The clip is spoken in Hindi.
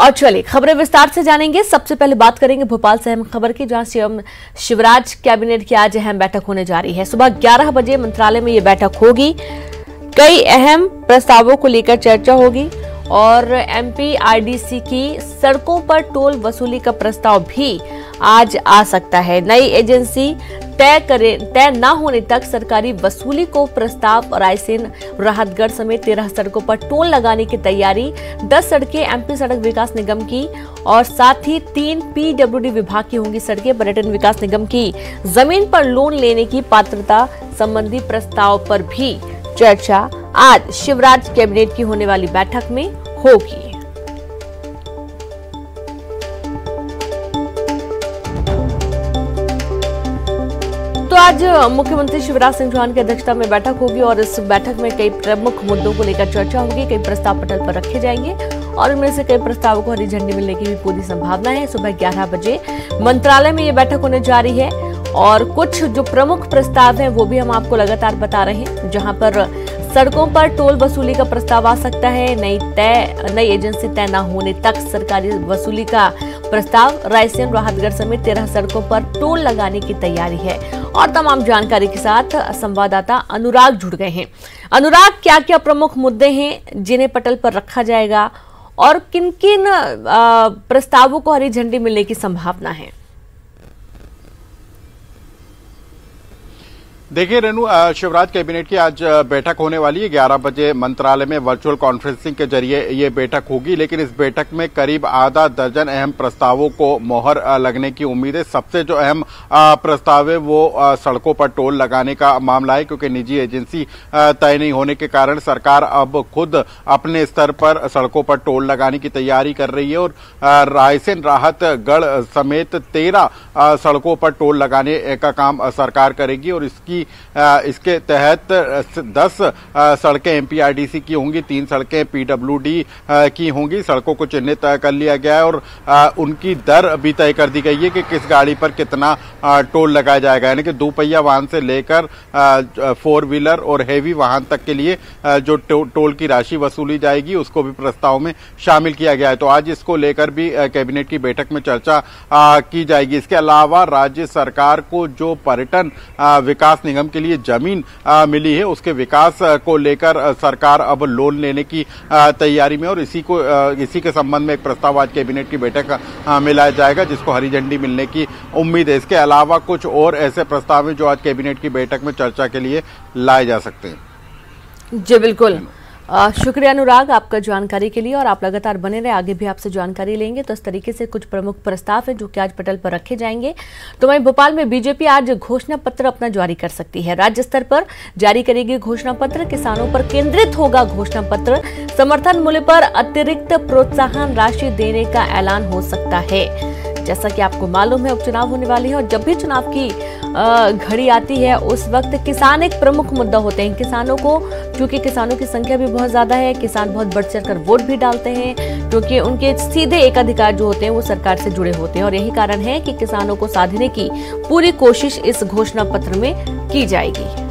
और चलिए खबरें विस्तार से जानेंगे। सबसे पहले बात करेंगे भोपाल से अहम खबर की, जहां सीएम शिवराज कैबिनेट की आज अहम बैठक होने जा रही है। सुबह 11 बजे मंत्रालय में ये बैठक होगी। कई अहम प्रस्तावों को लेकर चर्चा होगी और एमपीआरडीसी की सड़कों पर टोल वसूली का प्रस्ताव भी आज आ सकता है। नई एजेंसी तय न होने तक सरकारी वसूली को प्रस्ताव। रायसेन राहतगढ़ समेत 13 सड़कों पर टोल लगाने की तैयारी। 10 सड़कें एमपी सड़क विकास निगम की और साथ ही 3 पीडब्ल्यूडी विभाग की होंगी सड़कें। पर्यटन विकास निगम की जमीन पर लोन लेने की पात्रता संबंधी प्रस्ताव पर भी चर्चा आज शिवराज कैबिनेट की होने वाली बैठक में होगी। तो आज मुख्यमंत्री शिवराज सिंह चौहान की अध्यक्षता में बैठक होगी और इस बैठक में कई प्रमुख मुद्दों को लेकर चर्चा होगी। कई प्रस्ताव पटल पर रखे जाएंगे और इनमें से कई प्रस्तावों को हरी झंडी मिलने की भी पूरी संभावना है। सुबह 11 बजे मंत्रालय में ये बैठक होने जा रही है और कुछ जो प्रमुख प्रस्ताव हैं वो भी हम आपको लगातार बता रहे हैं, जहां पर सड़कों पर टोल वसूली का प्रस्ताव आ सकता है। नई एजेंसी तय न होने तक सरकारी वसूली का प्रस्ताव। रायसेन राहतगढ़ समेत 13 सड़कों पर टोल लगाने की तैयारी है और तमाम जानकारी के साथ संवाददाता अनुराग जुड़ गए हैं। अनुराग, क्या क्या प्रमुख मुद्दे हैं जिन्हें पटल पर रखा जाएगा और किन किन प्रस्तावों को हरी झंडी मिलने की संभावना है? देखिए रेनू, शिवराज कैबिनेट की आज बैठक होने वाली है। 11 बजे मंत्रालय में वर्चुअल कॉन्फ्रेंसिंग के जरिए ये बैठक होगी, लेकिन इस बैठक में करीब आधा दर्जन अहम प्रस्तावों को मोहर लगने की उम्मीद है। सबसे जो अहम प्रस्ताव है वो सड़कों पर टोल लगाने का मामला है, क्योंकि निजी एजेंसी तय नहीं होने के कारण सरकार अब खुद अपने स्तर पर सड़कों पर टोल लगाने की तैयारी कर रही है और रायसेन राहतगढ़ समेत 13 सड़कों पर टोल लगाने का काम सरकार करेगी और इसके तहत 10 सड़कें एमपीआरडीसी की होंगी, 3 सड़कें पीडब्ल्यूडी की होंगी। सड़कों को चिन्हित कर लिया गया है और उनकी दर भी तय कर दी गई है कि किस गाड़ी पर कितना टोल लगाया जाएगा, यानी कि 2 पहिया वाहन से लेकर 4 व्हीलर और हेवी वाहन तक के लिए जो टोल की राशि वसूली जाएगी उसको भी प्रस्ताव में शामिल किया गया है। तो आज इसको लेकर भी कैबिनेट की बैठक में चर्चा की जाएगी। इसके अलावा राज्य सरकार को जो पर्यटन विकास निगम के लिए जमीन मिली है उसके विकास को लेकर सरकार अब लोन लेने की तैयारी में और इसी के संबंध में एक प्रस्ताव आज कैबिनेट की बैठक में लाया जाएगा, जिसको हरी झंडी मिलने की उम्मीद है। इसके अलावा कुछ और ऐसे प्रस्ताव हैं जो आज कैबिनेट की बैठक में चर्चा के लिए लाए जा सकते हैं। जी बिल्कुल, शुक्रिया अनुराग आपका जानकारी के लिए और आप लगातार बने रहे, आगे भी आपसे जानकारी लेंगे। तो इस तरीके से कुछ प्रमुख प्रस्ताव हैं जो कि आज पटल पर रखे जाएंगे। तो वहीं भोपाल में बीजेपी आज घोषणा पत्र अपना जारी कर सकती है। राज्य स्तर पर जारी करेगी घोषणा पत्र। किसानों पर केंद्रित होगा घोषणा पत्र। समर्थन मूल्य पर अतिरिक्त प्रोत्साहन राशि देने का ऐलान हो सकता है। जैसा कि आपको मालूम है उपचुनाव होने वाले हैं और जब भी चुनाव की घड़ी आती है उस वक्त किसान एक प्रमुख मुद्दा होते हैं। किसानों को, क्योंकि किसानों की संख्या भी बहुत ज्यादा है, किसान बहुत बढ़ चढ़ कर वोट भी डालते हैं, क्योंकि उनके सीधे एकाधिकार जो होते हैं वो सरकार से जुड़े होते हैं और यही कारण है कि किसानों को साधने की पूरी कोशिश इस घोषणा पत्र में की जाएगी।